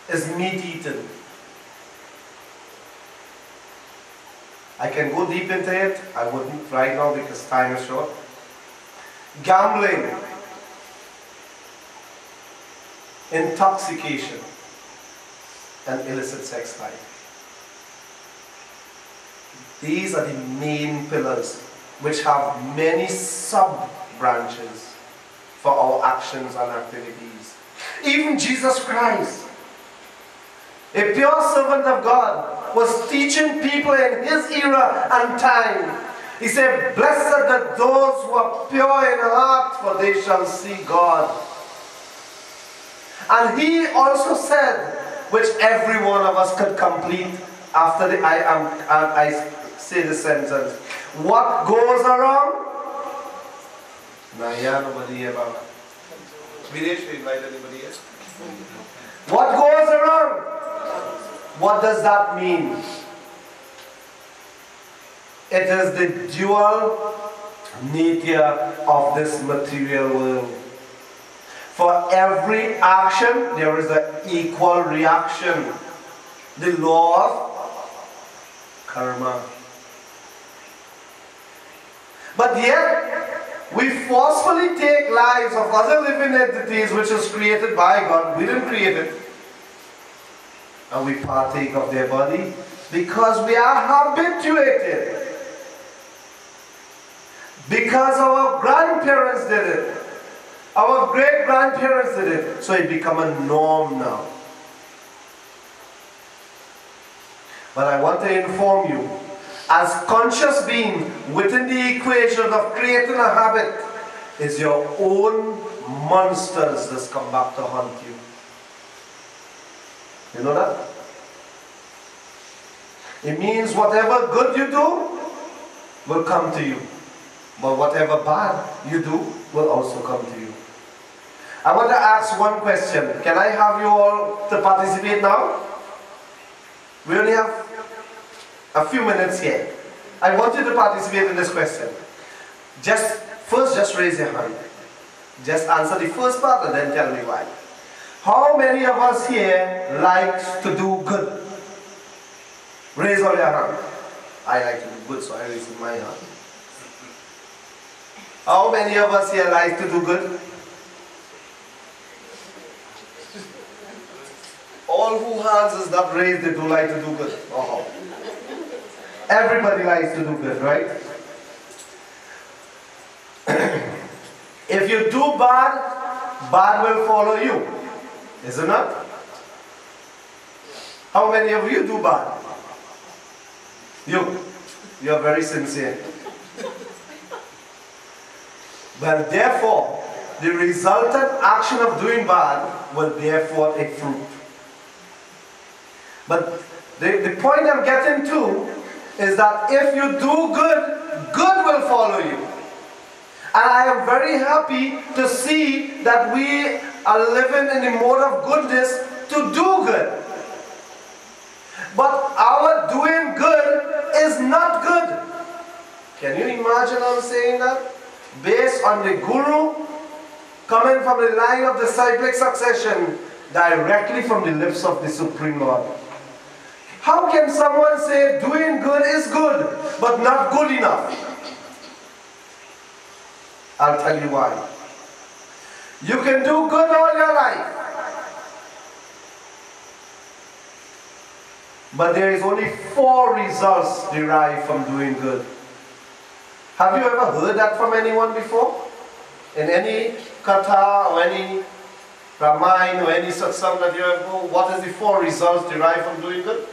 S1: is meat eating. I can go deep into it. I wouldn't right now because time is short. Gambling, intoxication, and illicit sex life. These are the main pillars which have many sub-branches for our actions and activities. Even Jesus Christ, a pure servant of God, was teaching people in his era and time. He said, blessed are those who are pure in heart, for they shall see God. And he also said, which every one of us could complete after I say the sentence, what goes around? Nobody here, Baba. Videsh, we invite anybody else? What goes around? What does that mean? It is the dual nature of this material world. For every action, there is an equal reaction. The law of karma. But yet, we forcefully take lives of other living entities which is created by God. We didn't create it. And we partake of their body because we are habituated. Because our grandparents did it. Our great-grandparents did it. So it become a norm now. But I want to inform you, as conscious being within the equation of creating a habit, is your own monsters that's come back to haunt you. You know that? It means whatever good you do will come to you. But whatever bad you do will also come to you. I want to ask one question. Can I have you all to participate now? We only have a few minutes here. I want you to participate in this question. Just raise your hand. Just answer the first part and then tell me why. How many of us here likes to do good? Raise all your hand. I like to do good, so I raise my hand. How many of us here like to do good? All who hands is not raised, they do like to do good. Oh. Everybody likes to do good, right? If you do bad, bad will follow you. Is it not? How many of you do bad? You are very sincere. But therefore, the resultant action of doing bad will bear forth a fruit. But the point I'm getting to is that if you do good, good will follow you. And I am very happy to see that we are living in the mode of goodness to do good. But our doing good is not good. Can you imagine I'm saying that? Based on the Guru coming from the line of disciplic succession directly from the lips of the Supreme Lord. How can someone say doing good is good but not good enough? I'll tell you why. You can do good all your life, but there is only 4 results derived from doing good. Have you ever heard that from anyone before? In any katha or any Ramayana or any satsang that you have heard, what is the 4 results derived from doing good?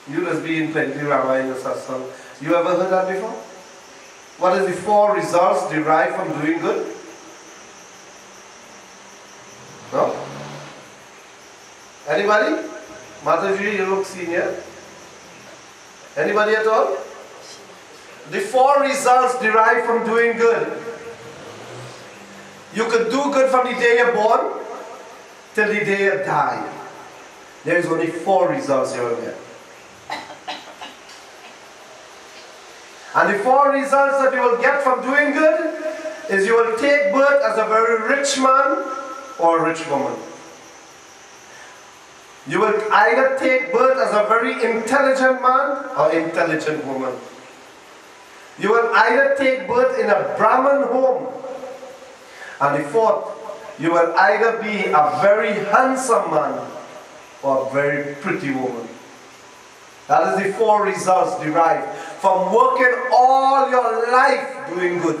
S1: You must be in plenty Ramayana satsang. You ever heard that before? What is the 4 results derived from doing good? No? Anybody? Mataji, you look senior. Anybody at all? The 4 results derived from doing good. You could do good from the day you're born till the day you die. There is only 4 results you will get. And the 4 results that you will get from doing good is you will take birth as a very rich man or a rich woman. You will either take birth as a very intelligent man or intelligent woman. You will either take birth in a Brahmin home. And the 4th, you will either be a very handsome man or a very pretty woman. That is the 4 results derived from working all your life doing good.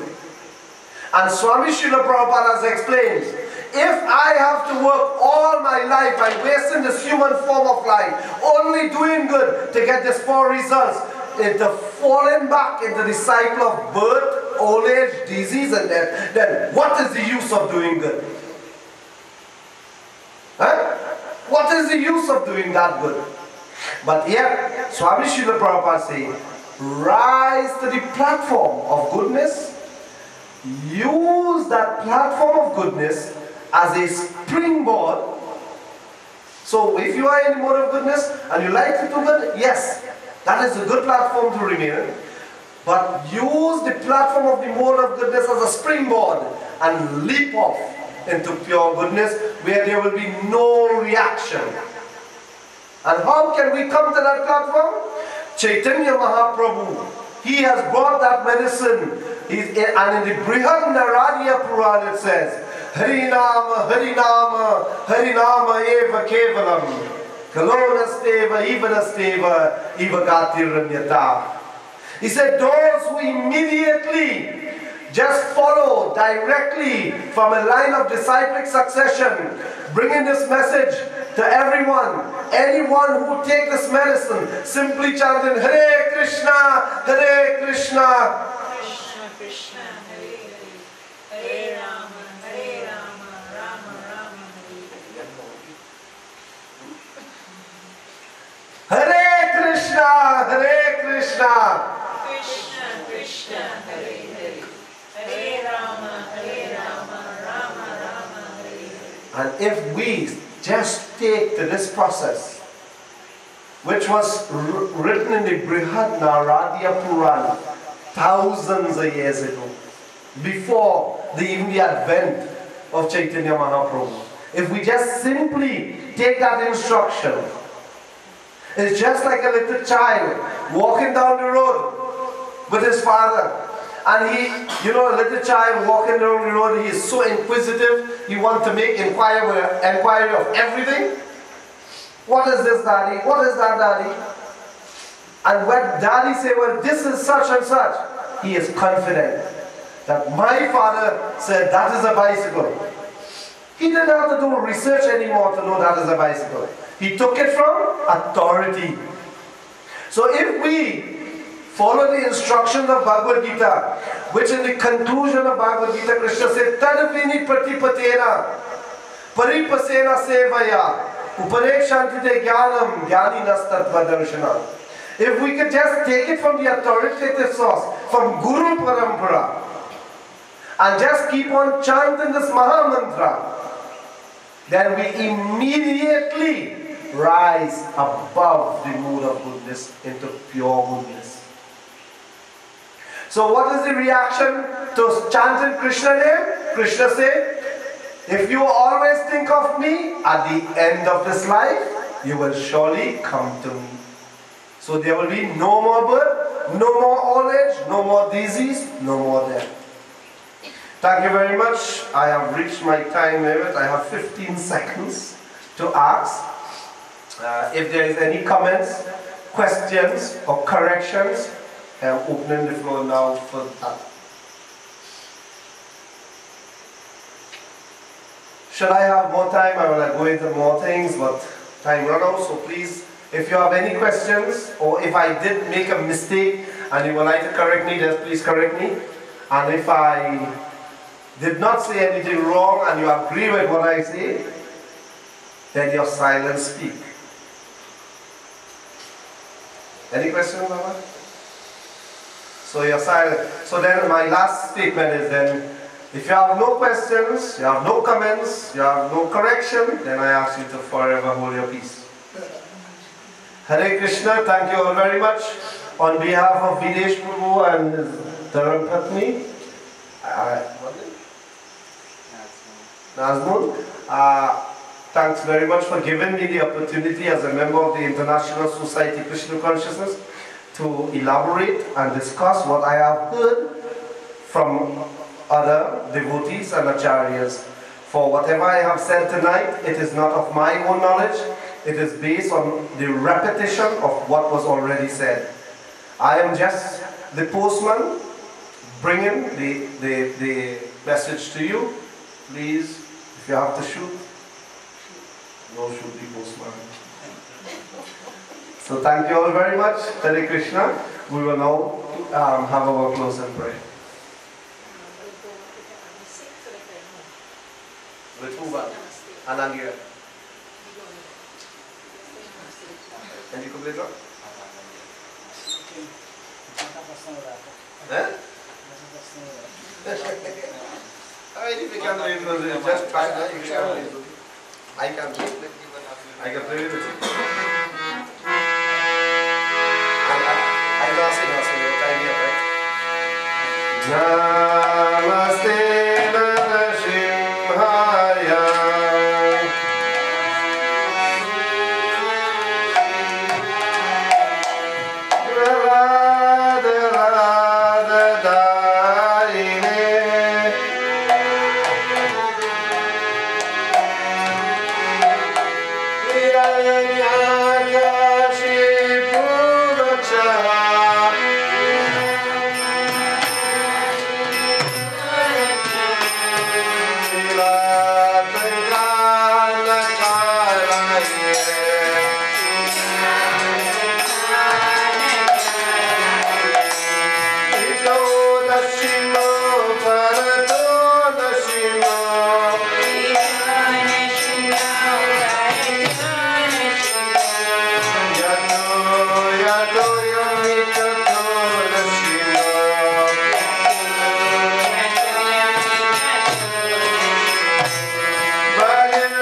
S1: And Swami Srila Prabhupada has explained, if I have to work all my life by wasting this human form of life, only doing good to get these 4 results, into falling back into the cycle of birth, old age, disease and death, then what is the use of doing good? Huh? What is the use of doing that good? But yet, Swami Srila Prabhupada says, rise to the platform of goodness, use that platform of goodness as a springboard. So if you are in the mode of goodness and you like to do good, yes, that is a good platform to remain in. But use the platform of the mode of goodness as a springboard and leap off into pure goodness where there will be no reaction. And how can we come to that platform? Chaitanya Mahaprabhu, he has brought that medicine. And in the Brihad Naradiya Purana it says, Harinama, Harinama, Harinama eva kevalam, Kalonasteva, Ivanasteva, Ivagatiranyata. He said, those who immediately just follow directly from a line of disciplic succession, bringing this message to everyone, anyone who take this medicine, simply chanting Hare Krishna, Hare Krishna,
S3: Krishna Krishna, Hare Hare, Hare Rama, Hare Rama, Rama Rama, Hare
S1: Hare Krishna, Hare Krishna,
S3: Krishna Krishna, Hare Hare, Hare Rama, Hare Rama.
S1: And if we just take to this process, which was written in the Brihad Naradiya Purana thousands of years ago, before even the advent of Chaitanya Mahaprabhu. If we just simply take that instruction, it's just like a little child walking down the road with his father. And a little child walking down the road, he is so inquisitive, he wants to make inquiry of everything. What is this, daddy? What is that, daddy? And when daddy say, well, this is such and such, he is confident that my father said that is a bicycle. He didn't have to do research anymore to know that is a bicycle. He took it from authority. So if we follow the instructions of Bhagavad Gita, which in the conclusion of Bhagavad Gita, Krishna said, Tadvini pratipatena, paripasena sevaya, upanekshantite jnanam, jnaninas tattva darshana. If we could just take it from the authoritative source, from Guru Parampara, and just keep on chanting this Maha Mantra, then we immediately rise above the mood of goodness into pure goodness. So what is the reaction to chanting Krishna name? Krishna said, if you always think of me, at the end of this life, you will surely come to me. So there will be no more birth, no more old age, no more disease, no more death. Thank you very much. I have reached my time limit. I have 15 seconds to ask. If there is any comments, questions or corrections, I am opening the floor now for that. Should I have more time, I will go into more things, but time run out, so please, if you have any questions, or if I did make a mistake and you would like to correct me, just please correct me. And if I did not say anything wrong and you agree with what I say, then your silence speak. Any questions, Mama? So you're silent. So then my last statement is then, if you have no questions, you have no comments, you have no correction, then I ask you to forever hold your peace. Hare Krishna, thank you all very much. On behalf of Videsh Prabhu and his Dharam Patni, Nazmul, thanks very much for giving me the opportunity as a member of the International Society of Krishna Consciousness to elaborate and discuss what I have heard from other devotees and acharyas. For whatever I have said tonight, it is not of my own knowledge, it is based on the repetition of what was already said. I am just the postman bringing the message to you. Please, if you have to shoot, no shoot the postman. So thank you all very much. Hare Krishna. We will now have our close and pray. With who? Anangira. And you complete it? Eh? If you can play with it, just try that. You can play with it. I can play with it. I can play with it. I know sing your time here, right? Namaste Narsimhaya. Bye.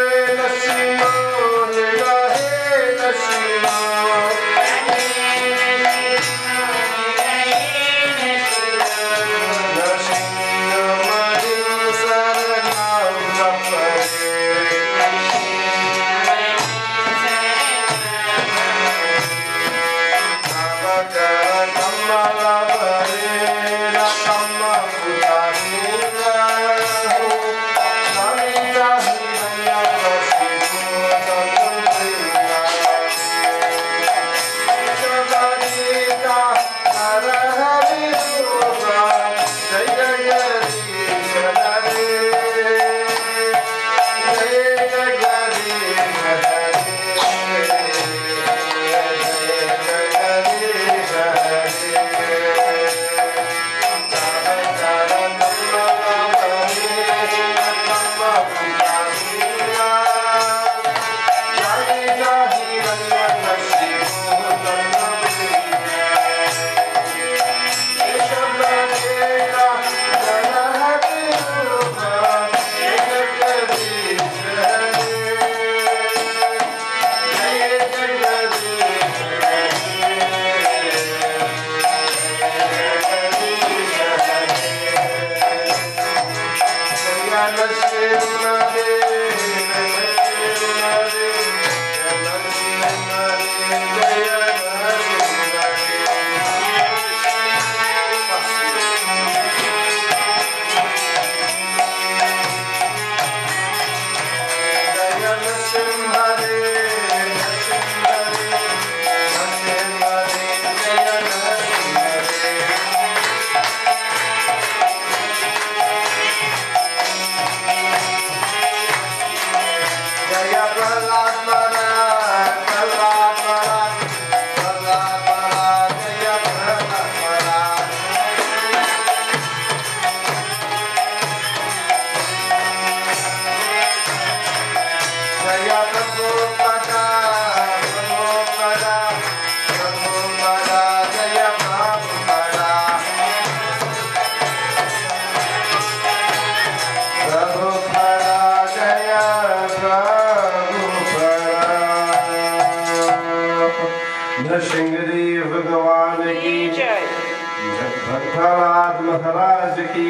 S1: महाराज की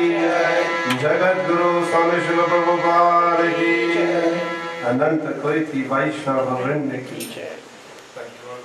S1: जगत गुरु स्वामी शिल प्रभुपाद की अनंत कोटि वैष्णव वृंद की